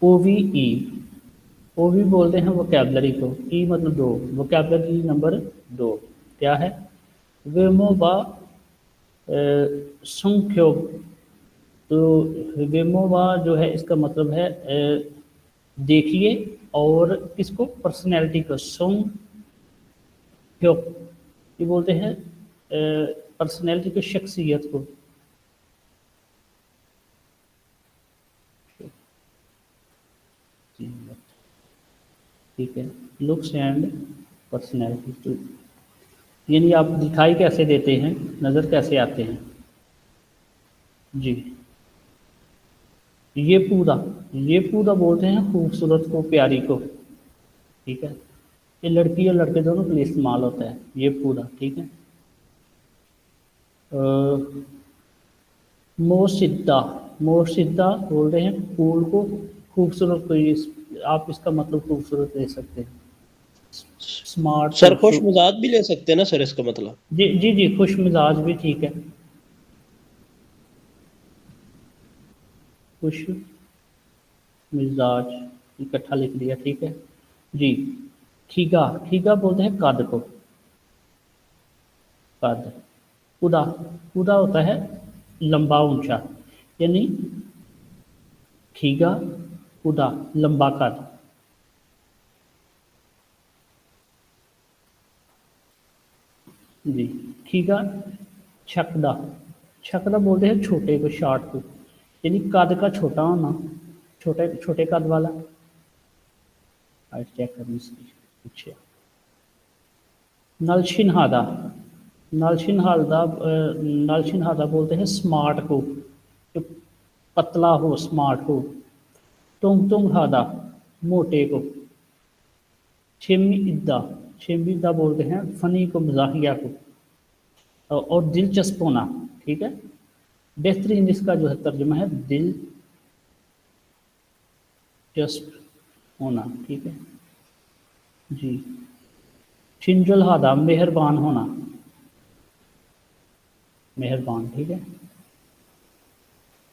O V E, O V बोलते हैं vocabulary को, ई मतलब दो, वोकेबलरी नंबर दो क्या है? वेमोवा संख्यो। तो वेमोवा जो है इसका मतलब है देखिए, और किसको? पर्सनैलिटी को, संख्यो ये बोलते हैं पर्सनैलिटी को, शख्सियत को। ठीक है, लुक्स एंड पर्सनैलिटी टू, यानी आप दिखाई कैसे देते हैं, नज़र कैसे आते हैं। जी, ये पूरा बोलते हैं खूबसूरत को, प्यारी को। ठीक है, ये लड़की और लड़के दोनों के लिए इस्तेमाल होता है ये पूरा। ठीक है, मोशिद्दा, मोशिद्दा बोलते हैं फूल को, खूबसूरत को। आप इसका मतलब खूबसूरत ले सकते हैं, स्मार्ट, सर खुश खूबसूरत। मिजाज भी ले सकते हैं ना सर इसका मतलब? जी जी जी, खुश मिजाज भी ठीक है, खुश मिजाज इकट्ठा लिख दिया। ठीक है जी। खीगा, खीगा बोलते हैं कद को, कद। कुदा, कुदा होता है लंबा ऊंचा, यानी खीगा, कुदा, लंबा कद। जी, खीगा, छकदा, छकदा बोलते हैं छोटे को, शार्ट को, यानी कद का छोटा होना, छोटे छोटे कद वाला। हाइट चेक करनी इसकी पीछे। नलशिनहादा, नलशिनहादा नलशिनहादा बोलते हैं स्मार्ट को, जो पतला हो, स्मार्ट हो। तुंग तुंग हादा, मोटे को। छेमी इद्दा, छेमी इद्दा बोलते हैं फनी को, मजाहिया को, और दिलचस्प होना। ठीक है, बेहतरीन इसका जो है तर्जुमा है दिलचस्प होना। ठीक है जी। छिंजल हादा, मेहरबान होना, मेहरबान। ठीक है,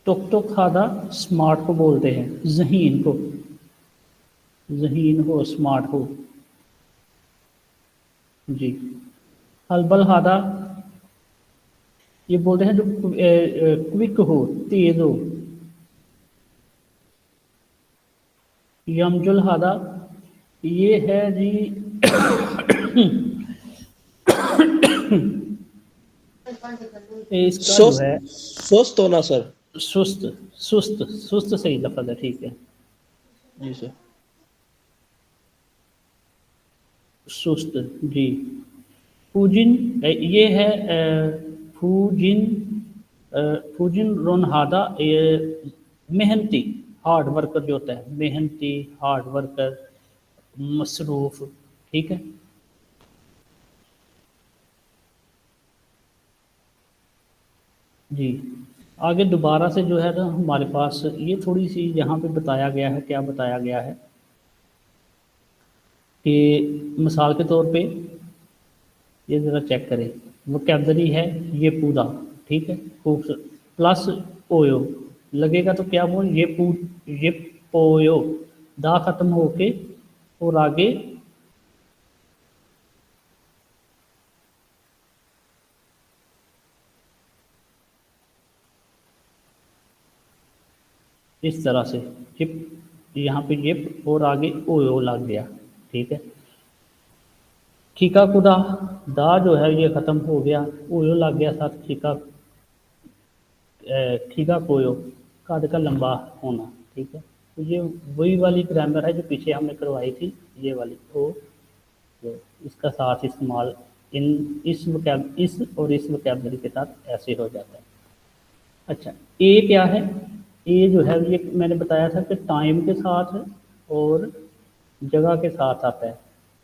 टुक टुक हादा, स्मार्ट को बोलते हैं, जहीन को, जहीन हो, स्मार्ट हो। जी, हलबल हादा ये बोलते हैं जो क्विक हो, तेज हो। यमजुल हादा ये है जी इसका जो सुस्त, है सुस्त होना सर। सुस्त, सुस्त, सुस्त सही लफज है। ठीक है, जी सर। सुस्त। जी, फूजिन ये है फूजिन, फूजिन रोनहादा ये मेहनती, हार्ड वर्कर जो होता है, मेहनती, हार्ड वर्कर, मसरूफ। ठीक है जी। आगे दोबारा से जो है ना हमारे पास ये थोड़ी सी यहाँ पे बताया गया है, क्या बताया गया है कि मिसाल के तौर पे ये ज़रा चेक करें, वोकैबलरी है ये पूरा। ठीक है, खूबसूरत, प्लस ओयो लगेगा तो क्या बोल, ये पोयो, दा खत्म होके और आगे इस तरह से जिप, यहाँ पे जिप और आगे ओयो लग गया। ठीक है, खीका खुदा, दा जो है ये ख़त्म हो गया, ओयो लग गया साथ, खीका कोयो, कद का लंबा होना। ठीक है, तो ये वही वाली ग्रामर है जो पीछे हमने करवाई थी, ये वाली। तो इसका साथ इस्तेमाल इन इस और इस वोकैबलरी के साथ ऐसे हो जाता है। अच्छा, ए क्या है? ए जो है ये मैंने बताया था कि टाइम के साथ है और जगह के साथ आता है।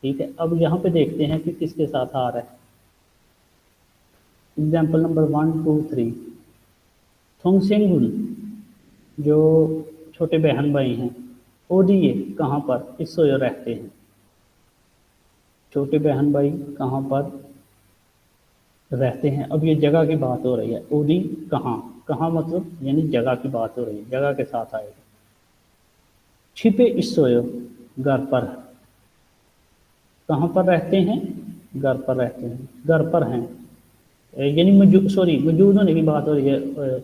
ठीक है, अब यहाँ पे देखते हैं कि किसके साथ आ रहा है। Example number 1 2 3। थोंगसेंगुल जो छोटे बहन भाई हैं, ओडीए कहाँ पर, किसोयो रहते हैं। छोटे बहन भाई कहाँ पर रहते हैं, अब ये जगह की बात हो रही है। ओडी कहाँ, कहाँ मतलब यानी जगह की बात हो रही है, जगह के साथ आएगा। छिपे इसोयो घर पर, कहाँ पर रहते हैं, घर पर रहते हैं, घर पर हैं, यानी मौजूद होने की बात हो रही है।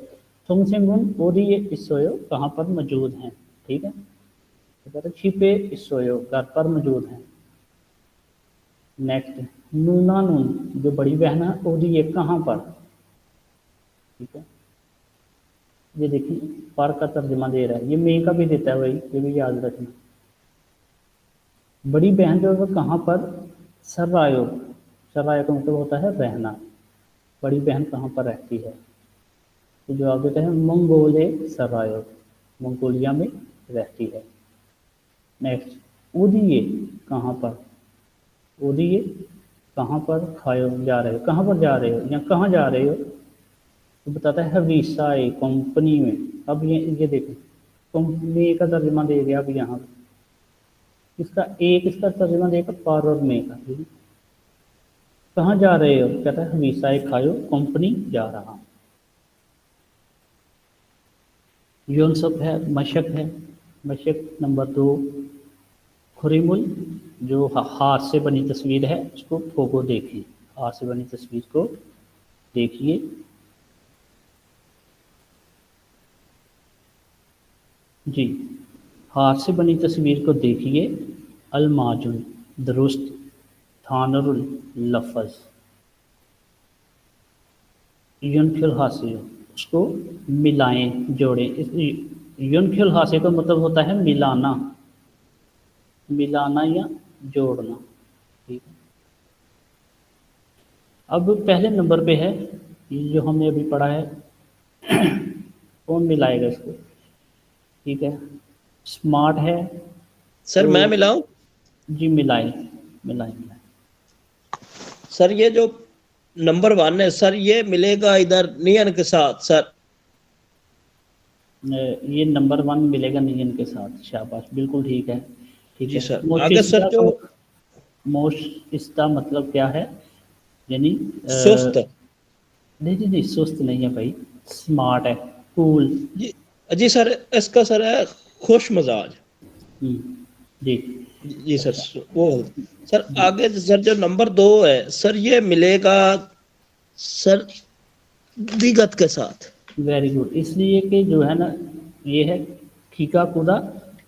थोंगसेंगुन ओरिए इसोयो कहाँ पर मौजूद हैं, ठीक है। तो कहते हैं छिपे इसोयो घर पर मौजूद हैं। नेक्स्ट नूना नून जो बड़ी बहन है ओरिए कहाँ पर, ठीक है। ये देखिए पर का तर्जमा दे रहा है, ये मे का भी देता है भाई, ये भी याद रखना। बड़ी बहन जो है वो कहाँ पर, सर्रायो, सर्रायो का मतलब होता है रहना, बड़ी बहन कहाँ पर रहती है, तो जवाब देते हैं मंगोले सर्रायो, मंगोलिया में रहती है। नेक्स्ट उदिये कहाँ पर, उदिये कहाँ पर खायो जा रहे हो, कहाँ पर जा रहे हो या कहाँ जा रहे हो, तो बताता है हवीसाई कंपनी में। अब ये देखो कंपनी का तर्जमा दे दिया, अब यहाँ इसका इसका तर्जमा देगा पार और मे का, ठीक है। कहाँ जा रहे हो, कहता है हवीसाई खायो कंपनी जा रहा हूँ। योनसप है, मशक है, मशक नंबर 2। खुरीमुल जो हाथ से बनी तस्वीर है उसको फोगो देखिए, हाथ से बनी तस्वीर को देखिए। जी हाथ से बनी तस्वीर को देखिए। अलमाजुन दुरुस्त, थानरुल लफज, युनखिल हासिल उसको मिलाएं जोड़ें। इस युनखिल हासिल का मतलब होता है मिलाना, मिलाना या जोड़ना, ठीक है। अब पहले नंबर पे है ये जो हमने अभी पढ़ा है, कौन मिलाएगा इसको, ठीक है। स्मार्ट है सर तो मैं मिलाऊं? जी मिलाए मिलाए मिलाए। सर ये जो नंबर 1 है सर, ये मिलेगा इधर नियन के साथ सर। ये नंबर 1 मिलेगा नियन के साथ, शाबाश, बिल्कुल ठीक है, ठीक जी है। सर। आगे सर मोशिस्ता जो का मोशिस्ता मतलब क्या है, यानी सुस्त। नहीं नहीं नहीं सुस्त नहीं है भाई, स्मार्ट है, कूल। जी जी सर, इसका सर है खुश मजाज। जी जी सर। वो सर जी आगे सर जो नंबर 2 है सर, ये मिलेगा सर विगत के साथ। वेरी गुड, इसलिए कि जो है ना ये है खीका कूदा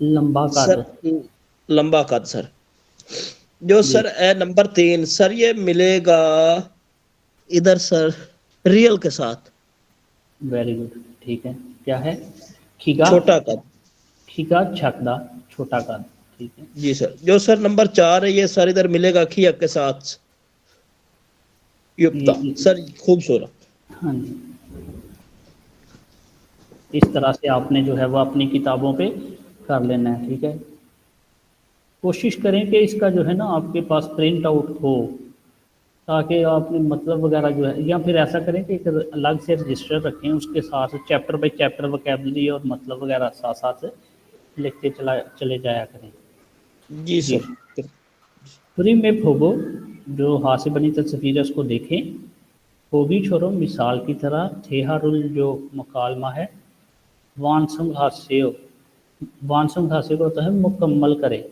लंबा सर कद। लंबा कद सर। जो जी सर है नंबर 3 सर, ये मिलेगा इधर सर रियल के साथ। वेरी गुड, ठीक है। क्या है, खीका, छोटा कद। खीका छकदा छोटा कद, ठीक है। जी सर। जो सर नंबर 4 है, ये सर इधर मिलेगा खिया के साथ युक्ता ये सर, खूबसूरत। हाँ जी, इस तरह से आपने जो है वो अपनी किताबों पे कर लेना है, ठीक है। कोशिश करें कि इसका जो है ना आपके पास प्रिंट आउट हो, ताकि आपने मतलब वगैरह जो है, या फिर ऐसा करें कि एक अलग से रजिस्टर रखें, उसके साथ चैप्टर बाई चैप्टर वोकैबुलरी और मतलब वगैरह साथ साथ लिखते चले जाया करें। जी जी सर। फ्री में फोगो जो हाथ से बनी तस्वीर है उसको देखें। होगी छोरो मिसाल की तरह, थेहारुल जो मकालमा है, वानसुंग हास्य, वानसुंग हास्य को होता है मुकम्मल करें,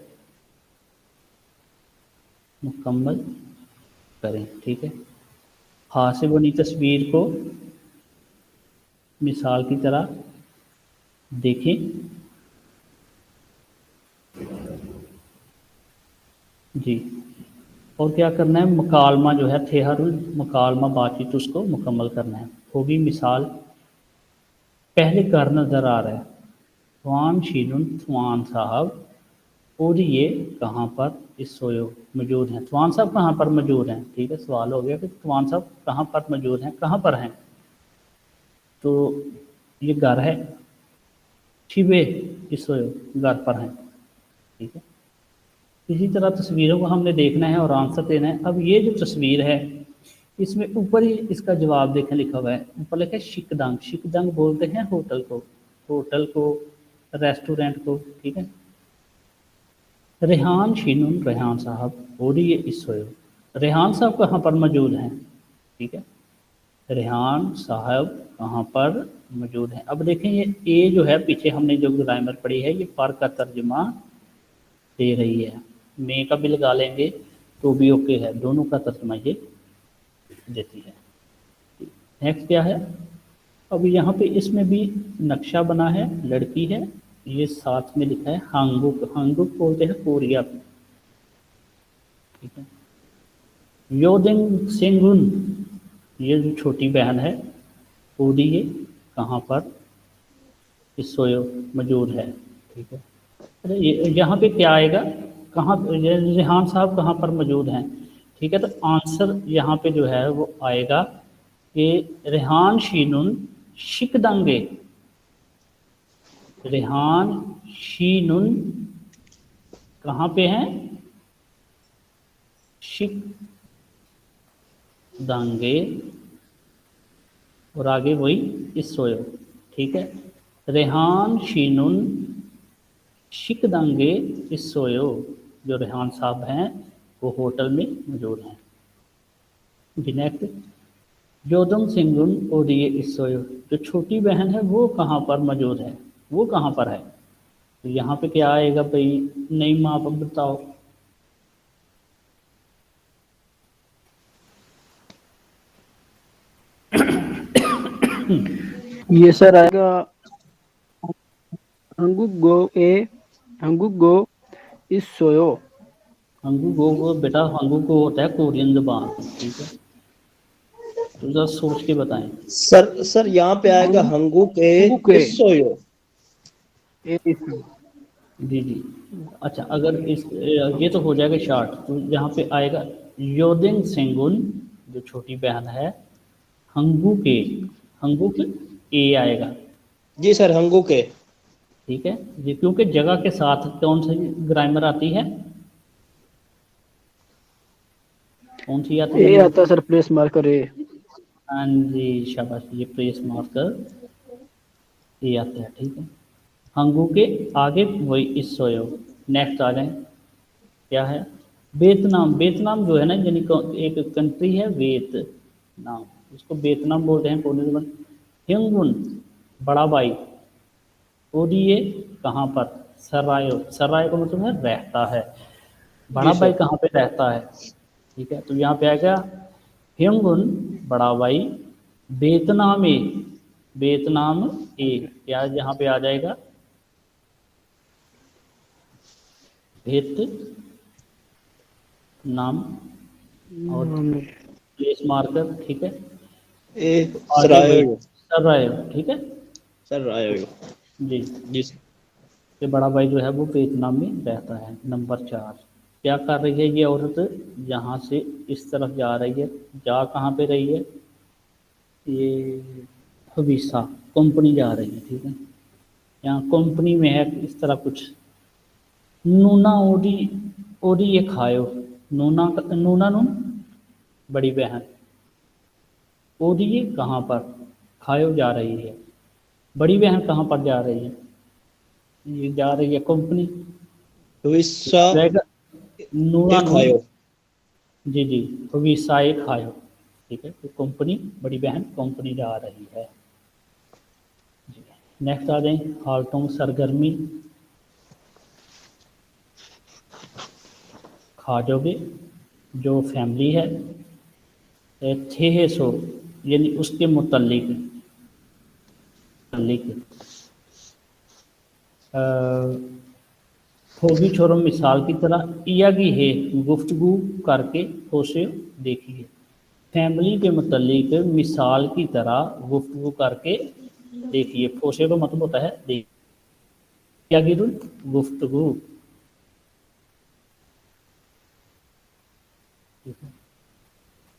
मुकम्मल करें, ठीक है। हाथ से बनी तस्वीर को मिसाल की तरह देखें। जी और क्या करना है, मकालमा जो है थेहारुल मकालमा बातचीत उसको मुकम्मल करना है। होगी मिसाल, पहले घर नज़र आ रहा है, फ़वान शीनुन फ़वान साहब, और ये कहाँ पर इस सोयो मौजूद हैं, फ़वान साहब कहाँ पर मौजूद हैं, ठीक है। सवाल हो गया कि फ़वान साहब कहाँ पर मौजूद हैं, कहाँ पर हैं, तो ये घर है, छिबे इस सोयो घर पर हैं, ठीक है। इसी तरह तस्वीरों को हमने देखना है और आंसर देना है। अब ये जो तस्वीर है इसमें ऊपर ही इसका जवाब देखें लिखा हुआ है, ऊपर लिखा है शिकदंग, शिकदंग बोलते हैं होटल को, होटल को, रेस्टोरेंट को, ठीक है। रेहान शीनुन रेहान साहब और ये इस सोयो, रेहान साहब कहाँ पर मौजूद हैं, ठीक है। रेहान साहब कहाँ पर मौजूद हैं। अब देखें ये ए जो है पीछे हमने जो ग्रामर पढ़ी है ये पर का तर्जुमा दे रही है, मे का भी लगा लेंगे तो भी ओके है, दोनों का तर्जुमा ये देती है। नेक्स्ट क्या है, अब यहाँ पे इसमें भी नक्शा बना है, लड़की है, ये साथ में लिखा है हांगुक, हांगुक बोलते हैं कोरिया को, ठीक है। योदिंग सेंगुन ये जो छोटी बहन है पूरी ये कहाँ पर इसोयो मौजूद है, ठीक है। अरे ये यहाँ पे क्या आएगा, कहाँ रेहान साहब कहाँ पर मौजूद हैं, ठीक है। तो आंसर यहाँ पे जो है वो आएगा कि रेहान शीनुन शिकदंगे, रेहान शीनुन कहाँ पे हैं, शिक दांगे और आगे वही इस सोयो, ठीक है। रेहान शीनुन शिक दांगे इस सोयो, जो रेहान साहब हैं वो होटल में मौजूद हैं। नेक्स्ट, जोदम सिंगुन और ये इस सोयो, जो छोटी बहन है वो कहाँ पर मौजूद है, वो कहाँ पर है, तो यहाँ पे क्या आएगा भाई, नहीं माँ आप बताओ। ये सर आएगा हंगुक गो ए, हंगुक गो इस सोयो। हंगू गो को बेटा, हंगू को होता है कोरियन जबान, ठीक है, तो जरा सोच के बताएं। सर यहाँ पे आएगा हंगू के हंगुक ए, इसोयो। ए इस- जी जी, अच्छा अगर इस ये तो हो जाएगा शॉर्ट, तो यहाँ पे आएगा योदिन सेंगुन जो छोटी बहन है, हंगू के, हंगू के ए आएगा, जी सर हंगू के। ठीक है। ये क्योंकि जगह के साथ कौन सी ग्रामर आती है, कौन सी आती ए है, आता सर प्लेस मार्कर ए। हाँ जी शाबाश, ये प्लेस मार्कर ये आता है, ठीक है। हंगू के आगे वही इस सोयो। नेक्स्ट आ जाए, क्या है, वियतनाम, वियतनाम जो है ना यानी एक कंट्री है वियतनाम, इसको वियतनाम बोलते हैं कोने में। हिंगुन बड़ा भाई, और ये कहाँ पर, सरायो, सराय का मतलब है रहता है, बड़ा जी भाई सर। कहाँ पे रहता है, ठीक है। तो यहाँ पे आएगा हिंगुन बड़ा भाई, वियतनाम ए, वियतनाम ए, क्या यहाँ पे आ जाएगा, वियतनाम और प्लेस मार्कर, ठीक है। ए आगे वही सरायो। सराय, ठीक है, सरायो। जी। जी सर। ये बड़ा भाई जो है वो वियतनाम में रहता है। नंबर 4, क्या कर रही है ये औरत, यहाँ से इस तरफ जा रही है, जा कहाँ पे रही है, ये हबीसा कंपनी जा रही है, ठीक है। यहाँ कंपनी में है इस तरह कुछ, नूना ओडी, ओडी ये खायो, नूना नूना नून बड़ी बहन, ओडी ये कहाँ पर, खायो जा रही है, बड़ी बहन कहाँ पर जा रही है, ये जा रही है कंपनी, विसा जाएगा नूना एक नून, आयो। जी जी, हबीसाए खायो, ठीक है। तो कंपनी बड़ी बहन कंपनी जा रही है। नेक्स्ट आ जाए, हालतों सरगर्मी, खाजोगे जो फैमिली है, थे सो यानी उसके मुतल्लिक, होगी छोरो मिसाल की तरह, इयागी है गुफ्तगू करके फोसे देखिए, फैमिली के मुतल्लिक मिसाल की तरह गुफ्तगू करके देखिए, फोसे का मतलब होता है देखिए, इयागी गुफ्तगू,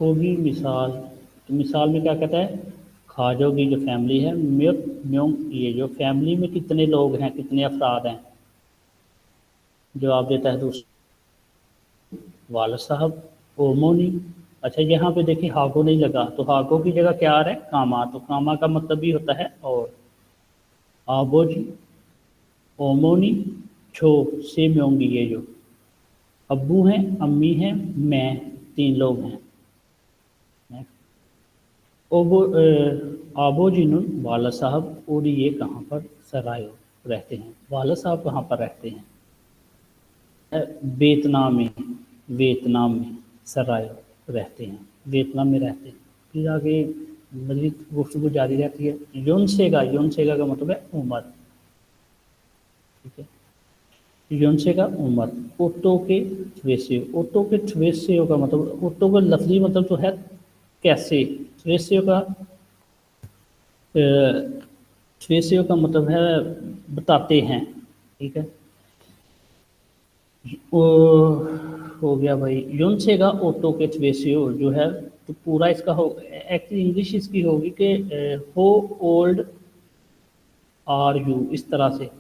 होगी मिसाल, तो मिसाल में क्या कहता है, खाजो की जो फैमिली है, म्योक म्योंग ये जो फैमिली में कितने लोग हैं, कितने अफराद हैं, जवाब देता है दूसरा वालिद साहब, ओमोनी। अच्छा यहाँ पे देखिए हागो नहीं लगा, तो हागो की जगह क्या आ रहा है, कामा, तो कामा का मतलब भी होता है और, आबोजी, ओमोनी, छो से म्योंगी ये जो, अब्बू हैं, अम्मी हैं, मैं, 3 लोग हैं। आबोजिनुन वाला साहब और ये कहाँ पर सरायो रहते हैं। वाला साहब कहाँ पर रहते हैं? वियतनाम में, वियतनाम में सरायो रहते हैं, वियतनाम में रहते हैं। फिर आगे मज़ीद गुफ्तगू जारी रहती है। योनसेगा, योनसेगा का मतलब है उम्र, ठीक है। योनसे का उम्र। ओटो के थ्वेसियो, ओटो के थ्वेसियो का मतलब, ओटो का लफ्जी मतलब तो है कैसे, थ्वेसियो का थ्वेसियो का मतलब है बताते हैं, ठीक है। वो हो गया भाई। योनसे का ओटो के थ्वेसियो जो है, तो पूरा इसका हो, एक्चुअली इंग्लिश इसकी होगी कि हो ओल्ड आर यू, इस तरह से।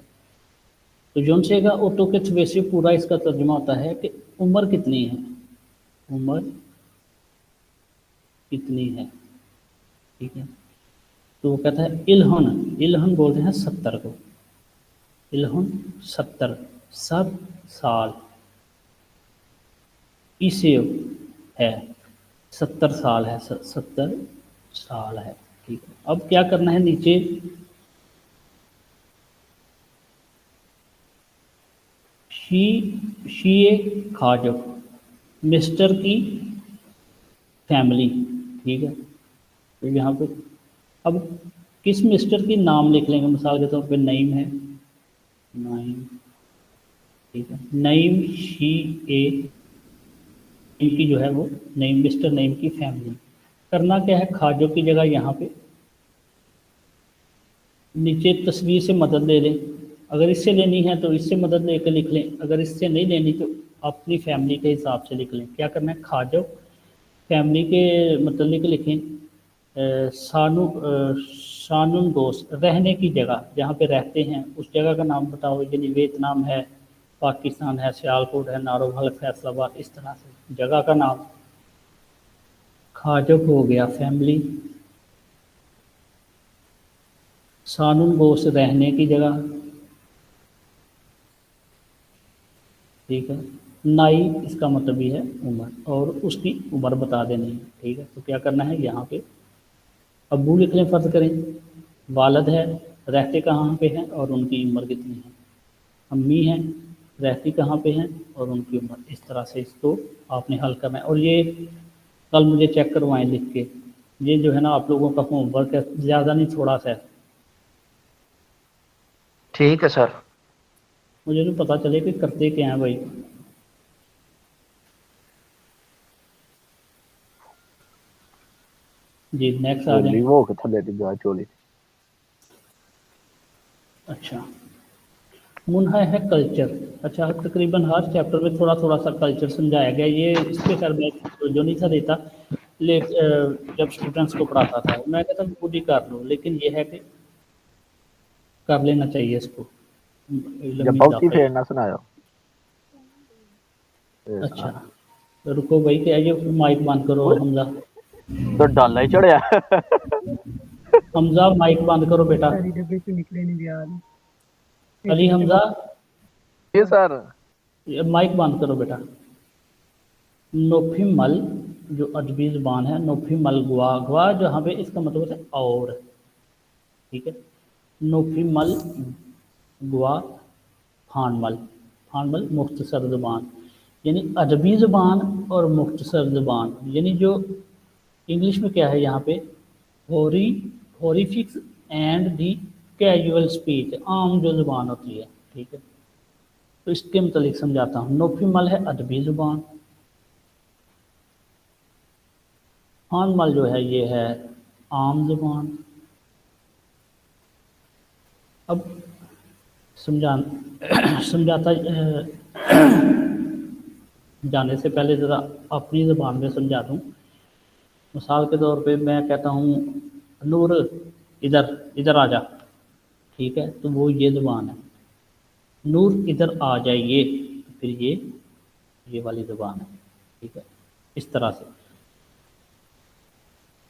तो योनसे का ओटो के थ्वेसियो पूरा इसका तर्जुमा होता है कि उम्र कितनी है, उम्र कितनी है, ठीक है। तो वो कहता है इलहन, इलहन बोलते हैं 70 को, इलहन 70, 7 साल। इसे है 70 साल है, 70 साल है, ठीक है। अब क्या करना है नीचे, शी ए खाजक, मिस्टर की फैमिली, ठीक है। तो यहाँ पे अब किस मिस्टर की नाम लिख लेंगे, मिसाल के तौर पे नईम है, नईम, ठीक है। नईम शी ए, इनकी जो है वो नईम, मिस्टर नईम की फैमिली। करना क्या है, खाजो की जगह यहाँ पे नीचे तस्वीर से मदद ले लें। अगर इससे लेनी है तो इससे मदद लेकर लिख लें, अगर इससे नहीं लेनी तो अपनी फैमिली के हिसाब से लिख लें। क्या करना है, खाजो फैमिली के मतलब लिखें, शानुन दोस्त, रहने की जगह, जहाँ पे रहते हैं उस जगह का नाम बताओ। यानी वियतनाम है, पाकिस्तान है, सियालकोट है, नारोवाल, फैसलाबाद, इस तरह से जगह का नाम। खाजक हो गया फैमिली, शानुन दोस्त रहने की जगह, ठीक है। नाई इसका मतलब भी है उम्र, और उसकी उम्र बता देनी है, ठीक है। तो क्या करना है, यहाँ पे अब्बू लिख लें, फ़र्ज़ करें वालद है, रहते कहाँ पे हैं और उनकी उम्र कितनी है। अम्मी हैं, रहती कहाँ पे हैं और उनकी उम्र। इस तरह से इसको आपने हल करना है। और ये कल मुझे चेक करवाएं लिख के, ये जो है ना आप लोगों का होमवर्क है, ज़्यादा नहीं थोड़ा सा है, ठीक है सर। मुझे तो पता चले कि करते क्या हैं भाई। जी नेक्स्ट आ जाए। वो थले दी चोली। अच्छा, मुन्हा है कल्चर। अच्छा, तकरीबन हर चैप्टर में थोड़ा थोड़ा सा कल्चर समझाया गया। ये इसके सर मैं जो नहीं था देता, ले जब स्टूडेंट्स को पढ़ाता था मैं कहता था खुद ही कर लो, लेकिन ये है कि कर लेना चाहिए इसको, जब लंबी बहुत ही इजाफा। फेर ना सुनायो। अच्छा, तो रुको भाई, क्या ये माइक बंद करो हमजा, तो डाला ही चढ़िया। हमजा माइक बंद करो बेटा। डब्बे से निकले नहीं दिया। अली हमजा, ये सर माइक बंद करो बेटा। नोफिमल जो अदबी ज़ुबान है, नोफिमल गुआ, गुआ जहाँ पे इसका मतलब होता है और, ठीक है। नोफिमल गुआ फानमल, फानमल मुख्तसर ज़ुबान, यानी अदबी ज़ुबान और मुख्तसर ज़ुबान। यानी जो इंग्लिश में क्या है यहाँ पे, होरी हॉरिफिक्स एंड दी कैजुअल स्पीच, आम जो ज़ुबान होती है, ठीक है। तो इसके मतलब समझाता हूँ। नोफिमल है अदबी ज़ुबान, फानमल जो है ये है आम ज़ुबान। अब समझाता जाने से पहले ज़रा अपनी ज़बान में समझा दूँ। मिसाल के तौर पे मैं कहता हूँ नूर इधर इधर आ जा, ठीक है, तो वो ये ज़ुबान है। नूर इधर आ जाइए, तो फिर ये वाली ज़ुबान है, ठीक है। इस तरह से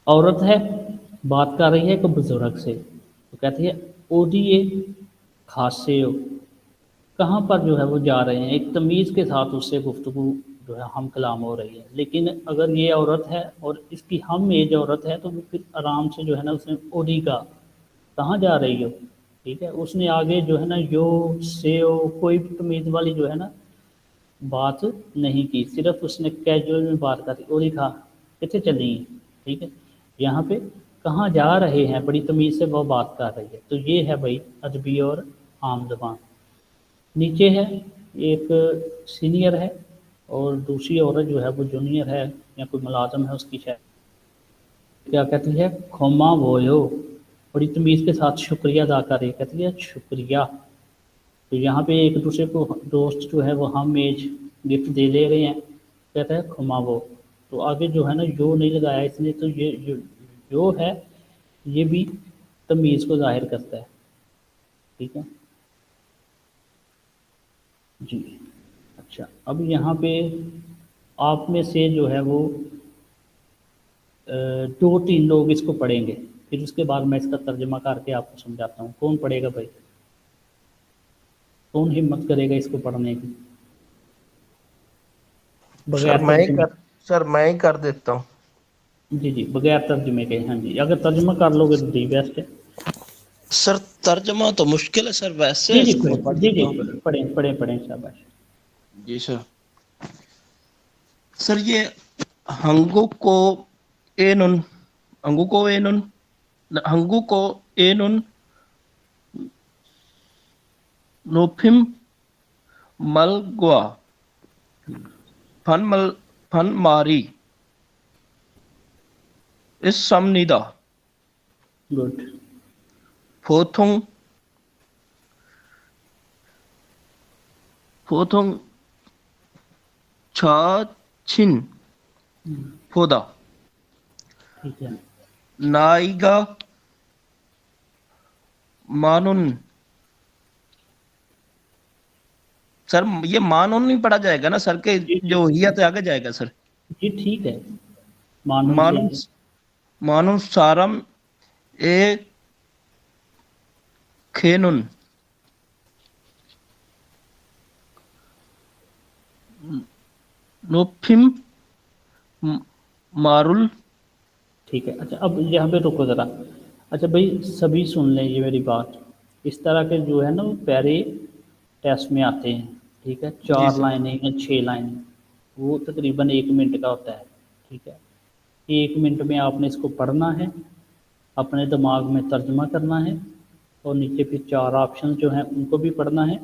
औरत है, बात कर रही है एक बुज़ुर्ग से, तो कहती है ओडिए खासे हो, कहाँ पर जो है वो जा रहे हैं, एक तमीज़ के साथ उससे गुफ्तगू जो है हम कलाम हो रही है। लेकिन अगर ये औरत है और इसकी हम एज औरत है तो वो फिर आराम से जो है ना उसने ओडिगा, कहाँ जा रही हो, ठीक है, उसने आगे जो है ना यो से ओ कोई भी तमीज़ वाली जो है ना बात नहीं की, सिर्फ उसने कैजुअल में बात करी और लिखा कितने चली हैं, ठीक है। यहाँ पे कहाँ जा रहे हैं बड़ी तमीज़ से वो बात कर रही है। तो ये है भाई अदबी और आम ज़बान। नीचे है एक सीनियर है और दूसरी औरत जो है वो जूनियर है या कोई मुलाजम है उसकी शायद, क्या कहती है, खोमा वोयो, बड़ी तमीज़ के साथ शुक्रिया अदा कर रही है, कहती है शुक्रिया। तो यहाँ पे एक दूसरे को दोस्त जो है वो हम एज गिफ्ट दे ले रहे हैं, कहता है खुमावो। तो आगे जो है ना यो नहीं लगाया इसने, तो ये जो है ये भी तमीज़ को जाहिर करता है, ठीक है जी। अच्छा, अब यहाँ पे आप में से जो है वो 2-3 लोग इसको पढ़ेंगे, फिर उसके बाद मैं इसका तर्जमा करके आपको समझाता हूँ। कौन पढ़ेगा भाई, कौन हिम्मत करेगा इसको पढ़ने की बगैर तर्जमे? सर मैं ही कर देता हूँ। जी जी, बगैर तर्जमे के। हाँ जी, अगर तर्जमा कर लोगे तो दी बेस्ट है। सर तर्जमा तो मुश्किल है सर, वैसे जी जी इसको मैं पढ़ जी देता जी, हूँ। पढ़ें पढ़ें पढ़ें, शाबाश। जी सर। सर ये हंगु को एनुन, हंगु को एनुन, हंगु को एनुन नोफिम मलगुआ फन मारी इस समनिदा गुड। फोथुंग फोथुंग छा छिन फोदा ठीक है। नाइगा मानुन। सर ये मानुन नहीं पढ़ा जाएगा ना सर, के जी जो हिया तो आगे जाएगा सर। जी ठीक है, मानून सही मानुन है। मानुन सारम ए खेनुन नोफिम मारुल। ठीक है। अच्छा, अब यहाँ पे रुको ज़रा। अच्छा भाई, सभी सुन लें ये मेरी बात। इस तरह के जो है ना वो पैरे टेस्ट में आते हैं, ठीक है, जी 4 सर। लाइनें या 6 लाइनें, वो तकरीबन 1 मिनट का होता है, ठीक है। 1 मिनट में आपने इसको पढ़ना है, अपने दिमाग में तर्जमा करना है और नीचे फिर 4 ऑप्शन जो हैं उनको भी पढ़ना है,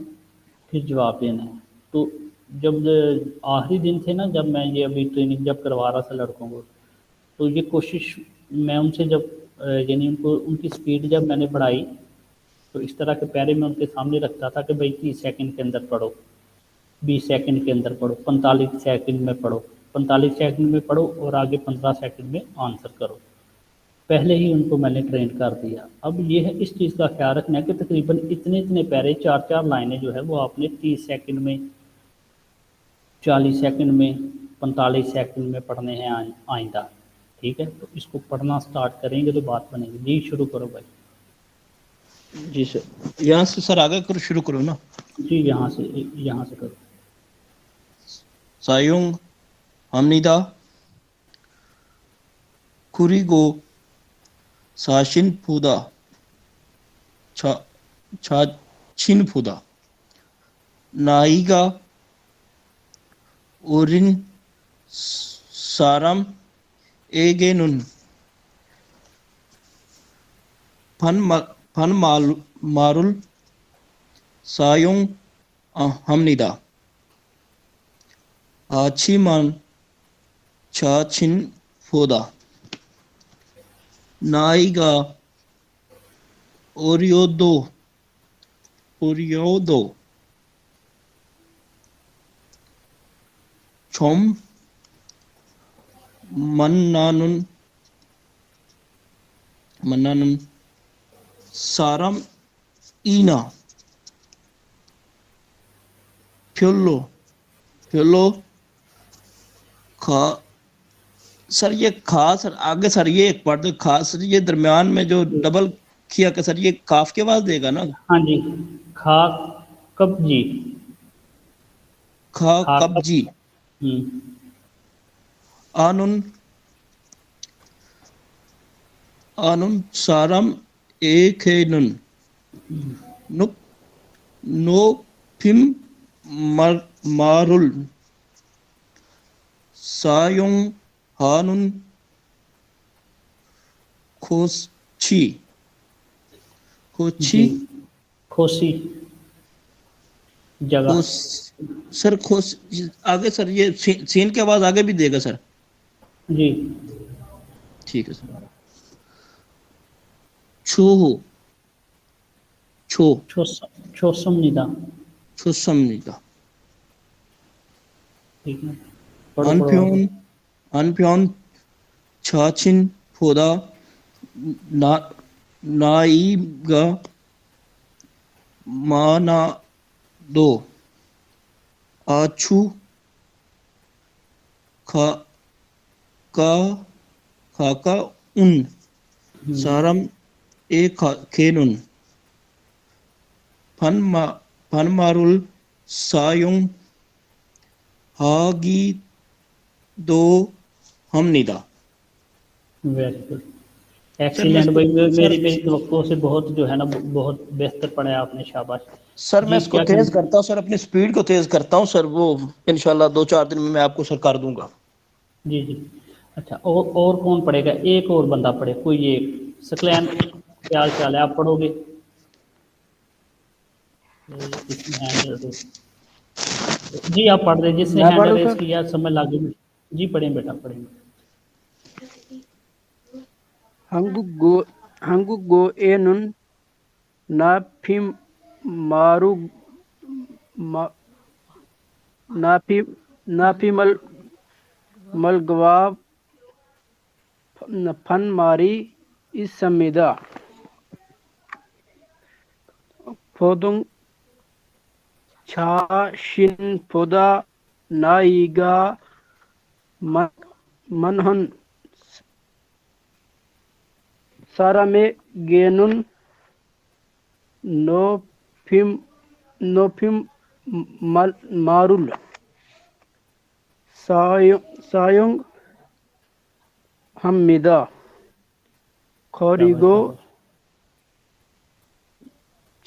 फिर जवाब देना है। तो जब आखिरी दिन थे ना, जब मैं ये अभी ट्रेनिंग जब करवा रहा था लड़कों को, तो ये कोशिश मैं उनसे जब यानी उनको उनकी स्पीड जब मैंने बढ़ाई, तो इस तरह के पैरे मैं उनके सामने रखता था कि भाई 30 सेकंड के अंदर पढ़ो, 20 सेकंड के अंदर पढ़ो, 45 सेकंड में पढ़ो, 45 सेकंड में पढ़ो और आगे 15 सेकंड में आंसर करो। पहले ही उनको मैंने ट्रेन कर दिया। अब ये है इस चीज़ का ख्याल रखना है कि तकरीबन इतने इतने पैरे 4-4 लाइनें जो है वो आपने 30 सेकंड में, 40 सेकंड में, 45 सेकंड में पढ़ने हैं आइंदा, ठीक है। तो इसको पढ़ना स्टार्ट करेंगे तो बात बनेगी। जी शुरू करो भाई। जी सर, यहाँ से सर आगे करो, शुरू करो ना। जी यहाँ से करो। सायुंग हमनिदा कुरिगो साशिन फुदा छा छा छिन फुदा नाइगा ओरिन सारम एगेनुन फन मारुल सायुंग हमनिदा आछीमान छा छिन फोदा नाइगा ओरियोदो छोम मन्नानुन सारम ईना फ्योलो खा। सर ये खा सर आगे, सर ये एक पढ़ दो खा सर, ये दरमियान में जो डबल किया का सर, ये काफ के बाद देगा ना। हाँ जी, खा कब्जी, खा खा कब, कब्जी आनुन आनुन सारम एक है नुन नुक नो फिम मारुल सायुं हानुन खोची खोची जी खोसी जगह। खोस सर खोस आगे सर ये सीन के आवाज आगे भी देगा सर। जी ठीक है सर। छो छो छोसम निदा। छोसम निदा ठीक है, पढ़ो पढ़ो आगे। अनप्योन अनप्योन छाछिन फोदा ना नाईगा माना दो आछू खा का खाका उन सारम एक खेनुन फन मारुल सायुं हागी दो हम निदा। वेरी गुड, सर मैं एक्सीलेंट इसको भाई। सर मेरी तवक्को से बहुत जो है ना बहुत बेहतर पढ़ा है आपने, शाबाश। सर मैं जी इसको क्या तेज कहना। करता हूँ सर, अपनी स्पीड को तेज करता हूँ सर, वो इंशाल्लाह 2-4 दिन में मैं आपको सर कर दूंगा। जी जी। अच्छा, और कौन पढ़ेगा? एक और बंदा पढ़े, कोई एक। सकलैन क्या हाल चाल है, आप पढ़ोगे? इसमें हैंड रेस। जी आप पढ़ रहे, जिससे मैं हैंड पढ़ूँ रेस सर? किया समय लागे। जी पढ़ें बेटा, पढ़ेंगे। 한국 고에는 나피 마루 마, 나피 나피말 말과 판말이 있습니다. 보통 자신보다 나이가 많은 사람에게는 높임 말을 사용합니다. शाबाश 그리고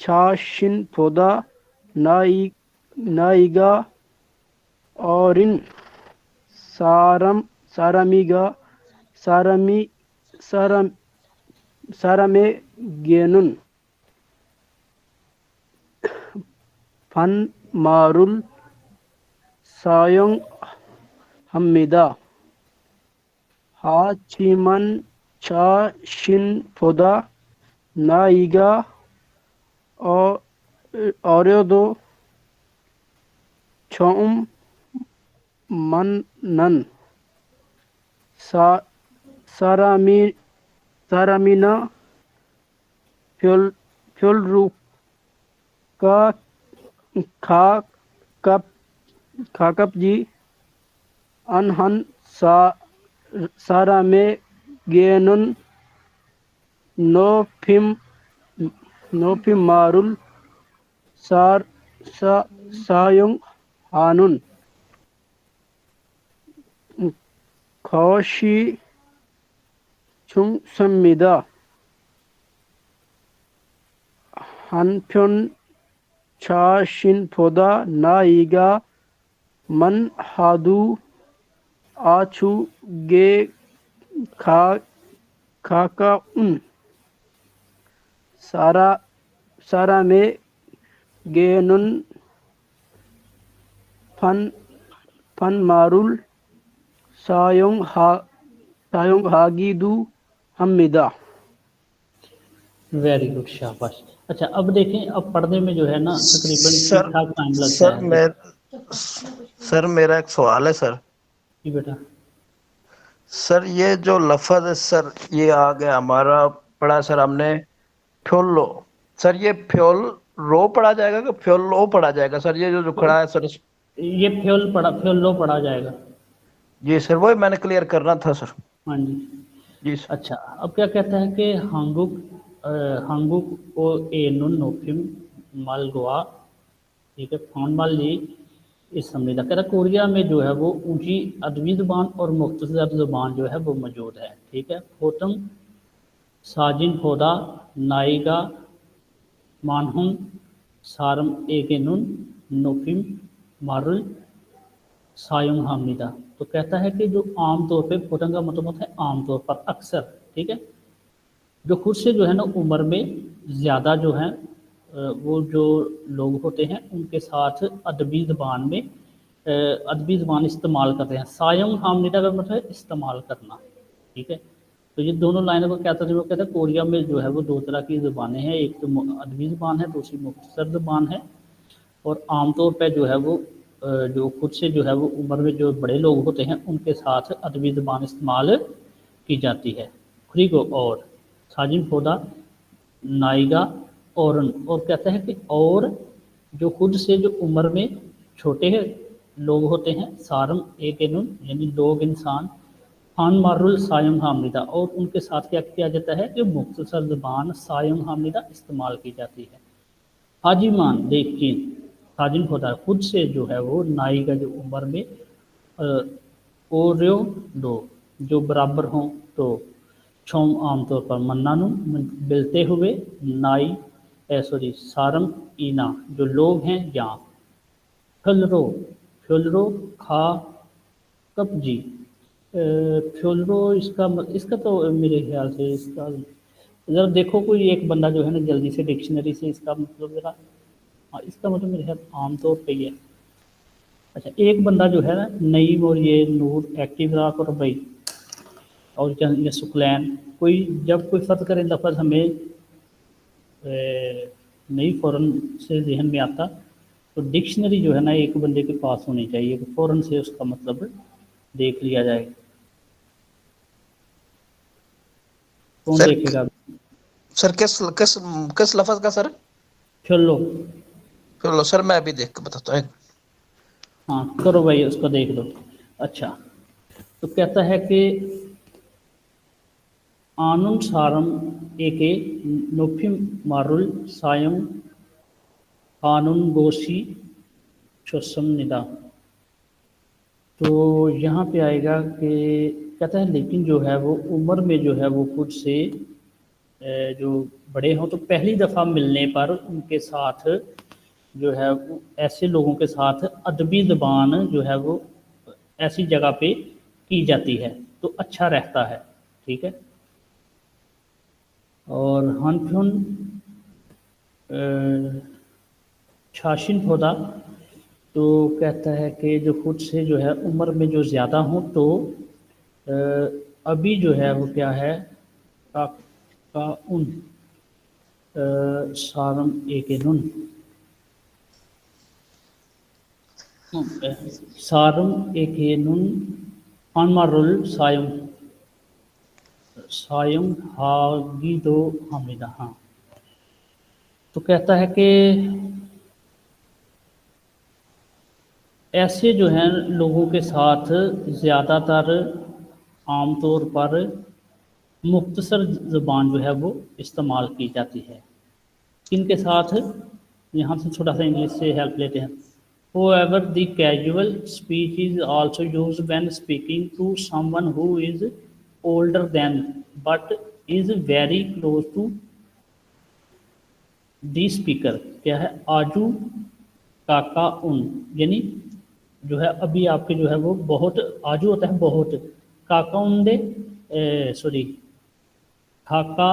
शाबाश। 자신보다 나이가 어린 사람이 사람에게는 반말을 사용합니다. 하지만 자신보다 나이가 어려도 처음 만난 사람이나 별로 가깝지 않은 사람에게는 높임말을 사용하는 것이 좋습니다. 한편 자신보다 나이가 많아도 아주 가까운 사람에게는 반말을 사용하기도 합니다. वेरी गुड, शाबाश। अच्छा अब देखें, अब पढ़ने में जो है ना तकरीबन ठीक सर ठाक टाइम लगता सर है। मैं सर मेरा एक सवाल है सर। जी बेटा। सर ये जो लफ्ज है सर, ये आ गया हमारा पढ़ा सर हमने फ्योलो। सर ये फ्योल रो पढ़ा जाएगा कि फ्योलो पढ़ा जाएगा सर? ये जो खड़ा है सर। ये फ्योल लो पढ़ा जाएगा। जी सर, वही मैंने क्लियर करना था सर। हाँ जी। जी सर। अच्छा, अब क्या कहता है कि हांगुक ओ ए नुन नोफिम मालगोआ। ठीक है, फोन माल जी इस हमनीदा कह रहा कोरिया में जो है वो ऊंची अदबी ज़ुबान और मुख्तसर ज़ुबान जो है वो मौजूद है। ठीक है, होतम साजिन खोदा नाइगा मानहुन सारम एकेनुन नोफिम मारुल सायुम हामिदा। तो कहता है कि जो आम तौर पे फोटन का मतलब होता है आम तौर पर, अक्सर। ठीक है, जो खुद से जो है ना उम्र में ज़्यादा जो है वो जो लोग होते हैं उनके साथ अदबी ज़बान में अदबी ज़बान इस्तेमाल करते हैं। सायम हामिदा का मतलब है इस्तेमाल करना। ठीक है, तो ये दोनों लाइनों को क्या तर्जुमा कहते हैं, कोरिया में जो है वो दो तरह की ज़बानें हैं, एक तो अदबी ज़बान है, दूसरी मुख्तसर ज़बान है। और आमतौर पर जो है वो जो खुद से जो है वो उम्र में जो बड़े लोग होते हैं उनके साथ अदबी ज़बान इस्तेमाल की जाती है। खुरीगो और साजिम खोदा नाइगा औरन, और कहते हैं कि और जो खुद से जो उम्र में छोटे लोग होते हैं, सारम एक यानी लोग इंसान, खान मारुल सायम हामिदा, और उनके साथ क्या किया जाता है कि मुख्तसर ज़बान सायम हामिदा इस्तेमाल की जाती है। हाजिमान लेकिन साजिम खुदा खुद से जो है वो नाई का जो उम्र में ओरियो दो जो बराबर हों, तो छोम आमतौर पर मन्नानु मिलते हुए, नाई सॉरी सारम ईना जो लोग हैं यहाँ, फुलरो फ्युलरो खा कपजी फ्युलरो इसका तो मेरे ख्याल से इसका ज़रा देखो, कोई एक बंदा जो है ना जल्दी से डिक्शनरी से इसका मतलब ज़रा, हाँ इसका मतलब मेरे ख्याल आमतौर पे ही है। अच्छा, एक बंदा जो है ना नईम और ये नूर एक्टिव राक और भाई और ये सुकलैन, कोई जब कोई फ़र्क करें लफ्ज़ हमें नहीं फ़ौरन से जहन में आता, तो डिक्शनरी जो है ना एक बंदे के पास होनी चाहिए कि फ़ौरन से उसका मतलब देख लिया जाए। कौन देखेगा? सर किस किस किस लफ्ज का सर? चलो चलो सर मैं अभी देख के बताता हूँ। हाँ करो भाई, उसको देख लो। अच्छा, तो कहता है कि आनुन सारम एके नोफिम मारुल सायम कानून गोशी चोसम निदा। तो यहाँ पे आएगा कि कहता है लेकिन जो है वो उम्र में जो है वो खुद से जो बड़े हों, तो पहली दफ़ा मिलने पर उनके साथ जो है वो ऐसे लोगों के साथ अदबी ज़बान जो है वो ऐसी जगह पे की जाती है तो अच्छा रहता है। ठीक है, और हनफुन शाशिन खुदा, तो कहता है कि जो खुद से जो है उम्र में जो ज़्यादा हों, तो अभी जो है वो क्या है का उन सारम एक नुन सारम एक नुन अनमारुल सायम सायम हागी दो हामिदा। हाँ, तो कहता है कि ऐसे जो हैं लोगों के साथ ज़्यादातर आमतौर पर मुख्तसर ज़बान जो है वो इस्तेमाल की जाती है। किनके साथ? यहाँ से थोड़ा सा इंग्लिश से हेल्प लेते हैं। However, the casual speech is also used when speaking to someone who is older than but is very close to the speaker। क्या है? आजू काका उन, यानी जो है अभी आपके जो है वो बहुत, आजू होता है बहुत, काका उन दे सॉरी काका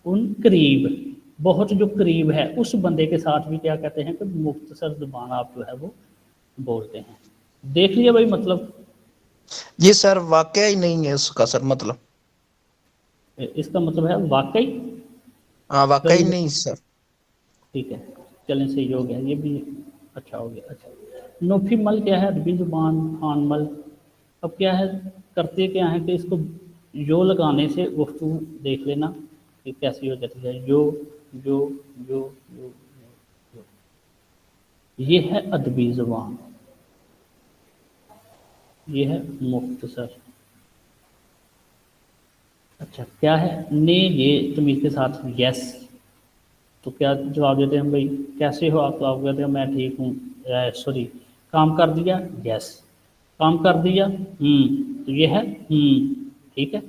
उन करीब, बहुत जो करीब है उस बंदे के साथ भी क्या कहते हैं कि मुख्तसर ज़ुबान आप जो है वो बोलते हैं। देख लिया भाई मतलब? जी सर वाकया ही नहीं है उसका सर मतलब। इसका मतलब है वाकई। हाँ वाकई नहीं सर। ठीक है, चलें सही हो गया, ये भी अच्छा हो गया। अच्छा, नोफी मल क्या है? अरबी ज़ुबान। खान मल अब क्या है, करते क्या है कि इसको यो लगाने से गुफ्तगू देख लेना कि कैसी हो जाती है। यो यो यो यो, यो। ये है अदबी ज़ुबान, ये है मुख्तसर। अच्छा, क्या है? ने ये तमीज़ के साथ यस, तो क्या जवाब देते हैं भाई? कैसे हो आप? तो आप कहते हैं मैं ठीक हूँ, सॉरी काम कर दिया, यस। काम कर दिया, तो ये है ठीक है।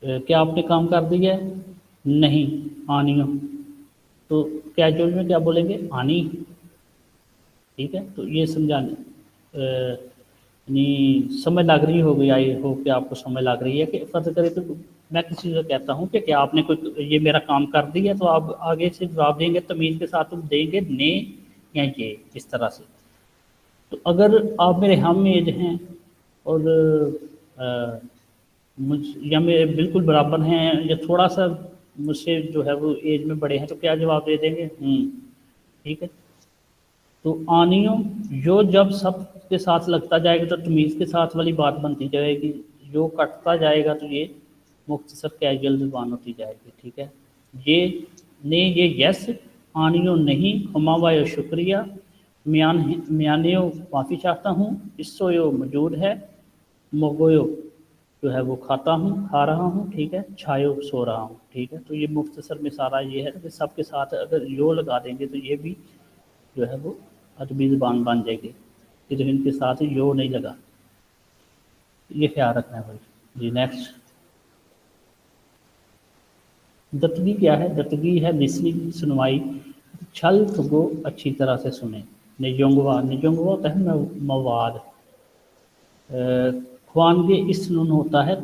क्या आपने काम कर दिया है? नहीं, आनियो। तो कैजुअल में क्या बोलेंगे? आनी, ठीक है। तो ये समझाने यानी समझ लग रही होगी, आई होप कि आपको समझ लग रही है कि फर्ज करें तो मैं किसी से कहता हूँ कि क्या आपने कोई ये मेरा काम कर दिया, तो आप आगे से जवाब देंगे तमीज़ के साथ, तुम देंगे ने या ये, इस तरह से। तो अगर आप मेरे हम एज हैं और मुझ या मेरे बिल्कुल बराबर हैं या थोड़ा सा मुझसे जो है वो एज में बड़े हैं, तो क्या जवाब दे देंगे? ठीक है। तो आनियो यो जब सब के साथ लगता जाएगा तो तमीज़ के साथ वाली बात बनती जाएगी, यो कटता जाएगा तो ये मुख्तसर कैजुअल ज़ुबान होती जाएगी, ठीक है। ये ने ये यस, आनियो नहीं, हमावायो शुक्रिया, म्यानियो माफ़ी चाहता हूँ, इसोयो मौजूद है, मोगोयो जो है वो खाता हूँ, खा रहा हूँ, ठीक है, छायो सो रहा हूँ, ठीक है। तो ये मुख्तसर में सारा ये है कि सबके साथ अगर यो लगा देंगे तो ये भी जो है वो अदबी ज़ुबान बन जाएगी, कि जो इनके साथ यो नहीं लगा, ये ख्याल रखना है भाई जी। नेक्स्ट, दतगी क्या है? दतगी है लिसनिंग, सुनवाई। छल थुगो अच्छी तरह से सुने। निजोंगवा, निजोंगवा होता है मवाद। ख्वानगे इस नून होता है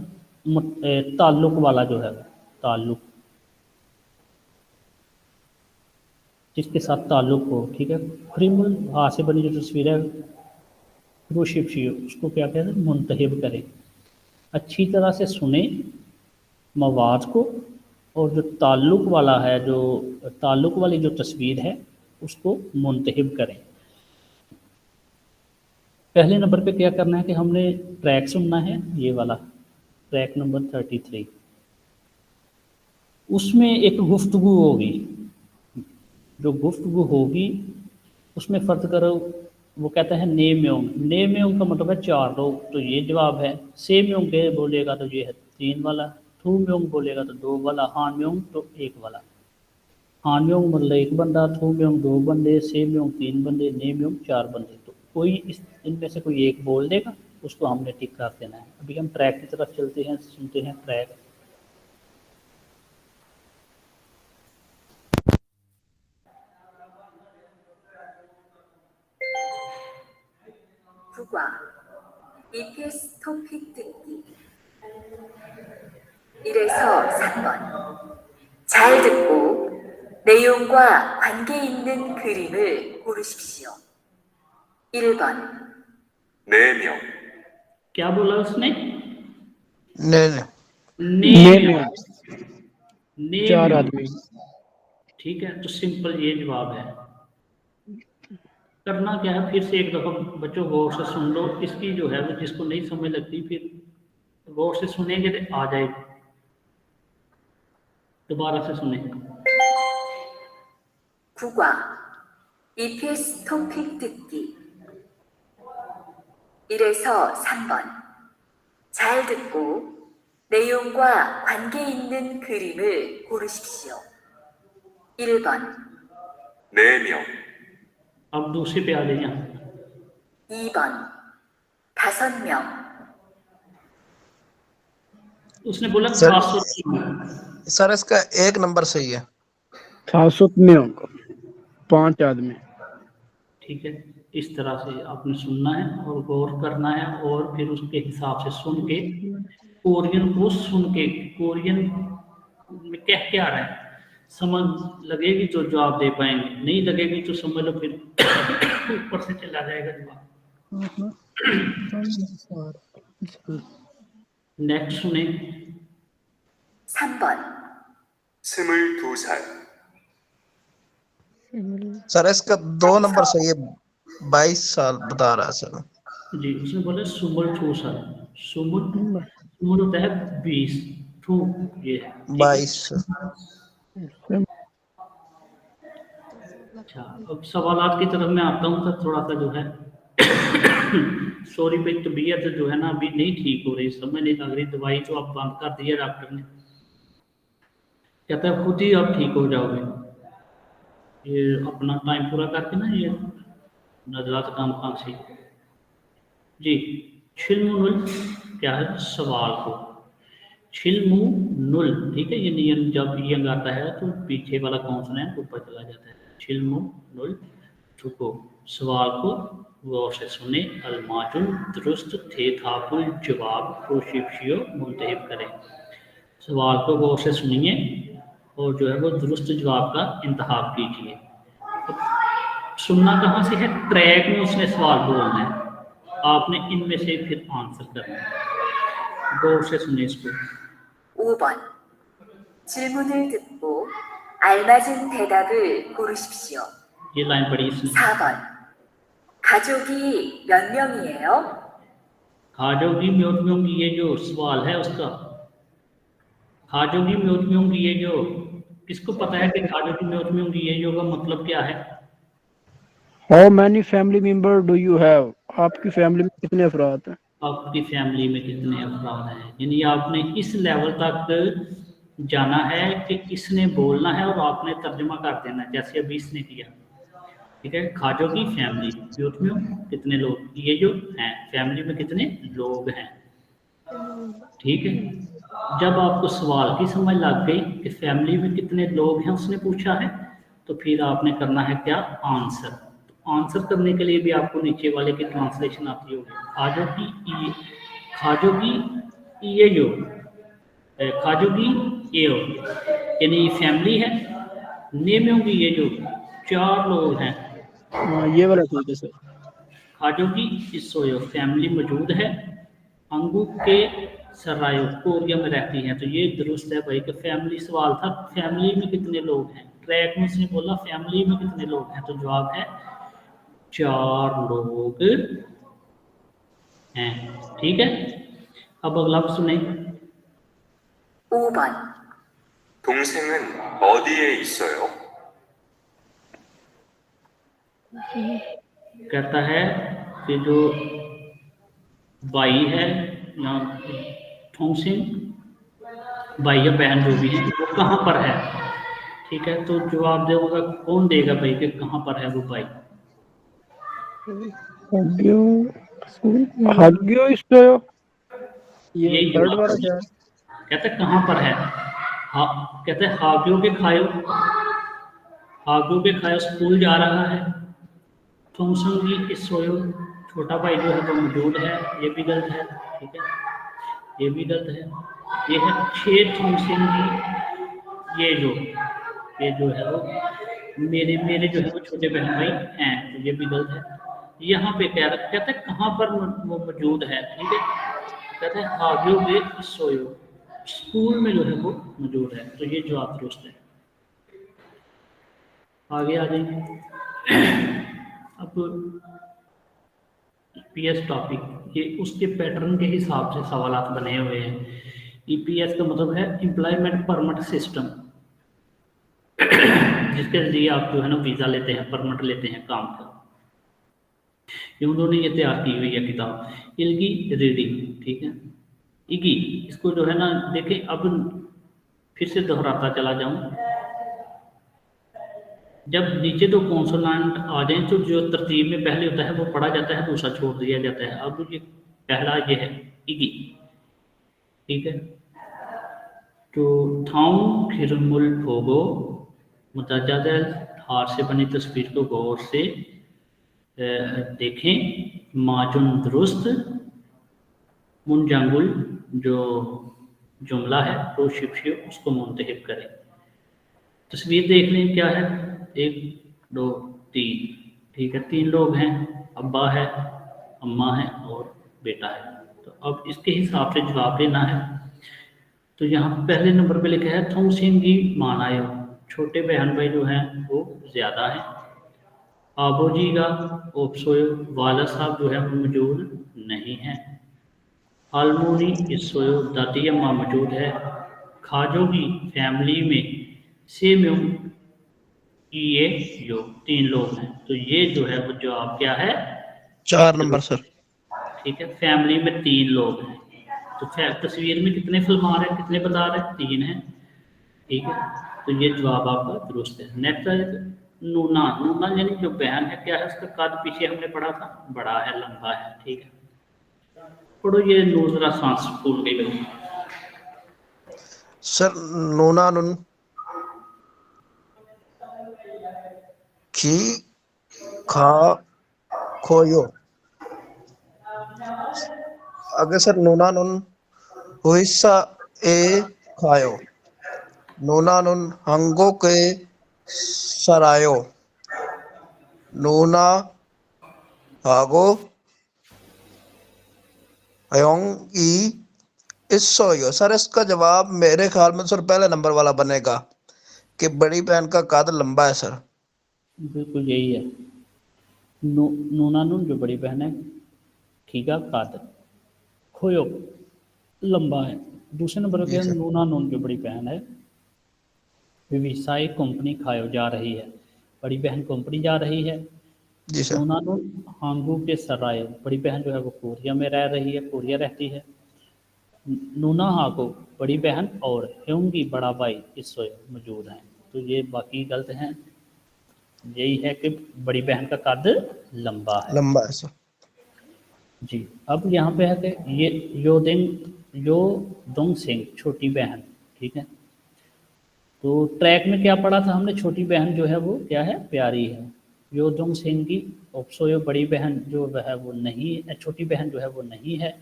ताल्लुक वाला, जो है ताल्लुक, जिसके साथ ताल्लुक हो, ठीक है। खरीमुल हाथ से बनी जो तस्वीर है, रोशिपशियो, उसको क्या कहते हैं? मुंतहिब करें। अच्छी तरह से सुने मवाद को, और जो ताल्लुक वाला है, जो ताल्लुक वाली जो तस्वीर है उसको मुंतहिब करें। पहले नंबर पे क्या करना है कि हमने ट्रैक सुनना है, ये वाला ट्रैक नंबर 33। उसमें एक गुफ्तगू होगी, जो गुफ्तगू होगी उसमें फ़र्ज करो, वो कहता है ने म्योंग। ने म्योंग का मतलब है 4 लोग, तो ये जवाब है। से म्योंग के बोलेगा तो ये है 3 वाला, थू म्योंग बोलेगा तो 2 वाला, हान म्योंग तो 1 वाला। हान म्योंग मतलब 1 बंदा, थू म्योंग 2 बंदे, से म्योंग 3 बंदे, ने म्योंग 4 बंदे। तो कोई इनमें से कोई एक बोल देगा, उसको हमने टिक कर देना है। अभी हम ट्रैक की तरफ चलते हैं, सुनते हैं ट्रैक। 국어 EPS 토픽 듣기 1에서 3번 잘 듣고 내용과 관계 있는 그림을 고르십시오. 1번 4명, क्या बोला उसने? ने ने ने म्योंग। में ने 4 म्योंग, आदमी। ठीक है। तो सिंपल ये जवाब है। करना क्या है, फिर से एक दफ़ा बच्चों गौर से सुन लो। इसकी जो है वो जिसको नहीं समझ लगती, फिर गौर से सुनेंगे तो आ जाएगी। दोबारा से सुने। 국어 EPS 토픽 듣기 1에서 3번 잘 듣고 내용과 관계 있는 그림을 고르십시오. 1번 4명, अब दूसरे पे आ जाइए। 2번 5명 उसने बोला सर, खास। सर इसका 1 नंबर सही है। 700 में होगा 5 आदमी। ठीक है, इस तरह से आपने सुनना है और गौर करना है, और फिर उसके हिसाब से सुन के कोरियन को सुन के, कोरियन में कह क्या रहा है समझ लगेगी तो जवाब दे पाएंगे, नहीं लगेगी तो समझ लो फिर ऊपर से चला जाएगा जवाब। नेक्स्ट सुने। 3번 22살, सर इसका 2 नंबर सही है, 22 साल बता रहा है सर। जी, उसने बोला सुमुल ठूसा। सुमुल सुमुल होता है 20, ठू ये है, ठीक है। 22। अच्छा, अब सवालात की तरफ मैं आता हूँ। तो थोड़ा सा जो है सॉरी पे तबीयत जो है ना अभी नहीं ठीक हो रही, समझ नहीं लग रही। दवाई तो अब बंद कर दी है डॉक्टर ने, कहता है खुद ही अब ठीक हो जाओगे। ये अपना टाइम पूरा करके ना, ये नजरात काम खांसी जी। छिलमुनुल क्या है? सवाल को। छिलमु नुल, ठीक है, ये नियम जब यंग आता है तो पीछे वाला कॉन्सोनेंट ऊपर चला जाता है। छिलमु नुल रुको, सवाल को गौर से सुने। अलमाजुन दुरुस्त थे थापुल जवाब प्रोशिप्शियो मुंतहिब करें। सवाल को गौर से सुनिए और जो है वो दुरुस्त जवाब का इंतखाब कीजिए। सुनना कहाँ से है? ट्रैक में उसने सवाल बोलना है, आपने इनमें से फिर आंसर करना है। गौर से सुनिए इसको। 5번. 질문을 듣고 알맞은 대답을 고르십시오. ये लाइन पढ़ी इसने। 4번. 가족이 몇 명이에요? खाजोगी म्योटम्योंग, ये जो सवाल है उसका, खाजोगी म्योटम्योंग ये जो, किसको पता है कि खाजोगी म्योटम्योंग ये जो का मतलब क्या है? How many family member do you have? आपकी फैमिली में कितने अफराद हैं? आपकी फैमिली में कितने अफराद हैं, यानी आपने इस लेवल तक जाना है कि इसने बोलना है और आपने तर्जुमा कर देना है, जैसे अभी इसने किया। ठीक है, खाजो की फैमिली म्योटम्योंग कितने लोग, ये जो हैं फैमिली में कितने लोग हैं। ठीक है, जब आपको सवाल की समझ लग गई कि फैमिली में कितने लोग हैं उसने पूछा है, तो फिर आपने करना है क्या? आंसर। तो आंसर करने के लिए भी आपको नीचे वाले की ट्रांसलेशन आती होगी। खाजो की ये जो खाजो की ये यानी फैमिली है। नेम्यों की ये जो 4 लोग हैं, हाँ, ये वाला ठीक है सर। खाजो की इसोयो फैमिली मौजूद है। अंगू के सरायो कोरिया में रहती हैं, तो ये दुरुस्त है भाई कि फैमिली सवाल था, फैमिली में कितने लोग हैं। ट्रैक में उसने बोला फैमिली में कितने लोग हैं, तो जवाब है 4 लोग हैं। ठीक है, अब अगला सुने। 5번. 동생은 어디에 있어요? कहता है कि जो भाई है या थोंगसिंग भाई या बहन जो भी है वो कहाँ पर है। ठीक है, तो जवाब देगा कौन देगा भाई कि कहाँ पर है वो भाई। हाग्यो इसोयो, ये यही थर्ड जवाब वाला है। क्या है? कहते कहाँ पर है, कहते हाग्यो के खायो, हाग्यो के खायो स्कूल जा रहा है। थोंगसंगी इसोयो छोटा भाई जो है वो मौजूद है, ये भी गलत है। ठीक है, ये भी गलत है। ये है 6 थोंगसिंगी, ये जो है वो मेरे जो है वो छोटे बहन भाई हैं, तो ये भी गलत है। यहाँ पे कह रहा कहते हैं कहाँ पर वो मौजूद है। ठीक है, कहते हैं हाग्यो के इसोयो स्कूल में जो है वो मौजूद है, तो ये जवाब दुरुस्त है। आगे आ जाएंगे। अब ईपीएस टॉपिक, ये उसके पैटर्न के हिसाब से सवालात बने हुए हैं। ईपीएस का मतलब है एम्प्लॉयमेंट परमिट सिस्टम, जिसके जरिए आप जो है ना वीज़ा लेते हैं, परमिट लेते हैं काम का। ये उन्होंने ये तैयार की हुई है किताब इल्गी रीडिंग। ठीक है, इगी इसको जो है ना देखें, अब फिर से दोहराता चला जाऊं। जब नीचे तो कॉन्सोनेंट आ जाए तो जो तरतीब में पहले होता है वो पढ़ा जाता है, दूसरा छोड़ दिया जाता है। अब ये पहला ये है इगी। ठीक है, तो थाउं खिरमुल फोगो मुताजादल हार से बनी तस्वीर को गौर से देखें। माजुन दुरुस्त, मुनजंगुल जो जुमला है तो शिप्शियो उसको मुंतहिब करें। तस्वीर देख लें क्या है, 1 2 3। ठीक है, 3 लोग हैं, अब्बा है, अम्मा है और बेटा है। तो अब इसके हिसाब से जवाब देना है। तो यहाँ पहले नंबर पे लिखा है थोंगसिंगी मानायो, छोटे बहन भाई जो हैं वो ज़्यादा हैं। आबोजी का ओपसोयो वाला साहब जो है वो मौजूद नहीं है। आलमोनी इसोयो दादी अम्मा मौजूद है। खाजोगी फैमिली में सेम्यों ये जो 3 लोग हैं, तो ये जो है वो जवाब क्या है? 4 नंबर सर। ठीक है, फैमिली में 3 लोग हैं, तो तस्वीर में कितने फिल्मार हैं, कितने बता रहे हैं? 3 हैं। ठीक है, तो ये जवाब आपका दुरुस्त है। नेक्स्ट नूना, नूना यानी जो बहन है, क्या है उसका कद पीछे हमने पढ़ा था, बड़ा है, लंबा है, ठीक है। पढ़ो ये नून जरा सांस फूल गई भाई। सर नूना नुन खी खा खोयो। आगे सर नूना नुन हुइसा ए खायो। नूना नुन हंगो के सरायो। नूना हागो हयोंगी इसोयो। सर इसका जवाब मेरे ख्याल में सर पहले नंबर वाला बनेगा कि बड़ी बहन का कद लंबा है सर। बिल्कुल यही है। नूना नून जो बड़ी बहन है, ठीक है, कद, खोयो लंबा है। दूसरे नंबर पे जी सर। नूना नून जो बड़ी बहन है, व्यवसाय कंपनी खायो जा रही है, बड़ी बहन कंपनी जा रही है। जी सर। नूना नून हांगू के सराय, बड़ी बहन जो है वो कोरिया में रह रही है, कोरिया रहती है। नूना हाको बड़ी बहन और ह्योंगी बड़ा भाई इस मौजूद हैं। तो ये बाकी गलत हैं। यही है कि बड़ी बहन का कद लंबा है। लंबा है सर। जी, अब यहाँ पे है कि ये यो दोंग सिंह छोटी बहन, ठीक है। तो ट्रैक में क्या पढ़ा था हमने, छोटी बहन जो है वो क्या है, प्यारी है। यो दोंग सिंह की ओप्सोयो बड़ी बहन जो है वो नहीं, छोटी बहन जो है वो नहीं है।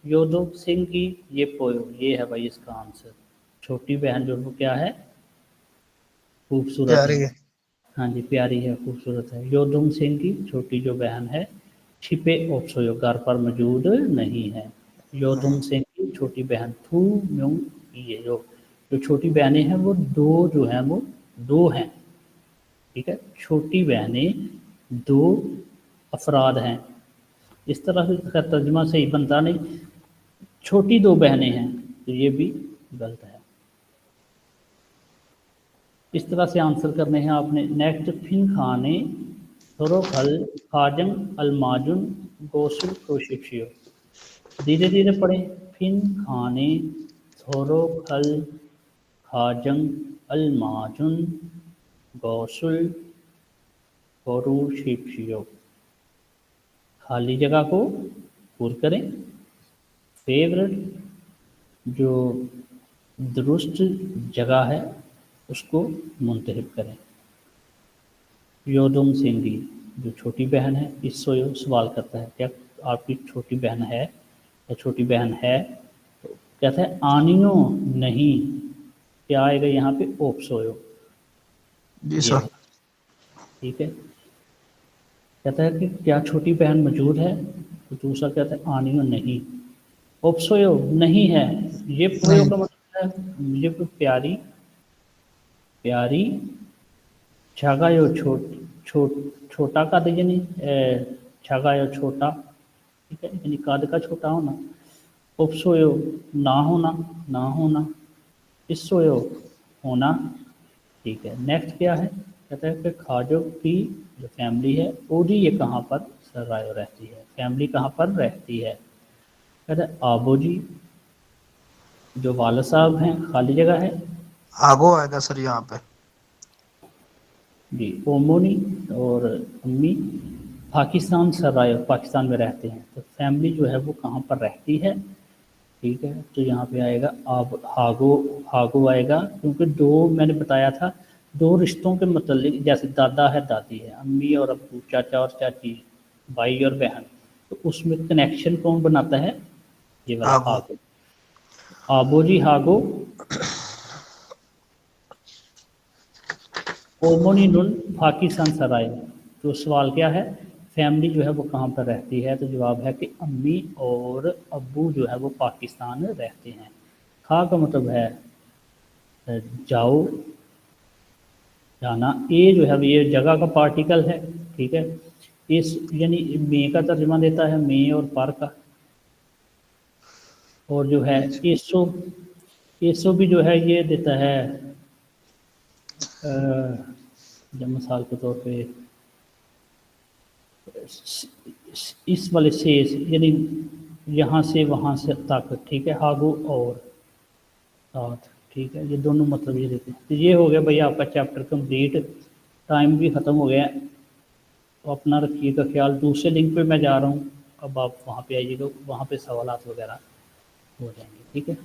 यो दोंग सिंह की ये पोयो, ये है भाई इसका आंसर। छोटी बहन जो वो क्या है, खूबसूरत है। प्यारी है। हाँ जी, प्यारी है, खूबसूरत है। योदुंग सिंह की छोटी जो बहन है, छिपे ओप्सोयो घर पर मौजूद नहीं है। योदुंग सिंह की छोटी बहन थू म्यूंग, ये जो छोटी बहनें हैं वो दो जो हैं वो दो हैं, ठीक है। छोटी बहनें दो अफराद हैं। इस तरह से इसका तर्जुमा सही बनता नहीं, छोटी दो बहनें हैं, तो ये भी गलत है। इस तरह से आंसर करने हैं आपने। नेक्स्ट, फिन खाने थोरोखल खाजंग अलमाजुन गोसुल कोशिशियो। धीरे धीरे पढ़ें। फिन खाने थोरोखल खाजंग अलमाजुन गौसुल कोरुशिशियो। खाली जगह को पूर करें। फेवरेट जो दुरुस्त जगह है उसको मुंतहिब करें। योदुंग सिंगी जो छोटी बहन है, इससे सवाल करता है क्या आपकी छोटी बहन है या छोटी बहन है, तो कहता है आनियो नहीं, क्या आएगा यहाँ पे, ओप्सोयो। जी ये सर। है, ठीक है। कहता है कि क्या छोटी बहन मौजूद है, तो दूसरा कहता है आनियो नहीं, ओप्सोयो नहीं है। ये पोयो का मतलब है ये प्यारी, प्यारी छागायो छोटा कद यानी छागायो छोटा, ठीक है, यानी कद का छोटा होना। उपसोयो ना होना, ना होना। इसोयो होना, ठीक है। नेक्स्ट क्या है, कहता है कि खाजो की जो फैमिली है ओडी ये कहाँ पर सरायो रहती है, फैमिली कहाँ पर रहती है। कहता है आबोजी जो वाला साहब हैं, खाली जगह है आगो आएगा सर यहाँ पे। जी। ओमोनी और अम्मी पाकिस्तान सराय, पाकिस्तान में रहते हैं। तो फैमिली जो है वो कहाँ पर रहती है, ठीक है। तो यहाँ पे आएगा अब हागो, हागो आएगा, क्योंकि दो मैंने बताया था, दो रिश्तों के मतलब, जैसे दादा है दादी है, अम्मी और अब्बू, चाचा और चाची, भाई और बहन, तो उसमें कनेक्शन कौन बनाता है, ये वाला आगो। हागो। आबोजी हागो ओमोनी नुन पाकिस्तान सराय। तो सवाल क्या है, फैमिली जो है वो कहाँ पर रहती है, तो जवाब है कि अम्मी और अब्बू जो है वो पाकिस्तान रहते हैं। खा का मतलब है जाओ, जाना। ए जो है ये जगह का पार्टिकल है, ठीक है। इस यानी मे का तर्जुमा देता है, मे और पर का। और जो है एसो, एसो भी जो है ये देता है जब मिसाल के तौर पे इस वाले से, यानी यहाँ से वहाँ से तक, ठीक है। हागो और साथ, ठीक है। ये दोनों मतलब ये देते हैं। तो ये हो गया भैया आपका चैप्टर कंप्लीट। टाइम भी ख़त्म हो गया है, तो अपना रखिएगा ख्याल। दूसरे लिंक पे मैं जा रहा हूँ, अब आप वहाँ पे आइएगा, वहाँ पे सवालात वगैरह हो जाएंगे, ठीक है।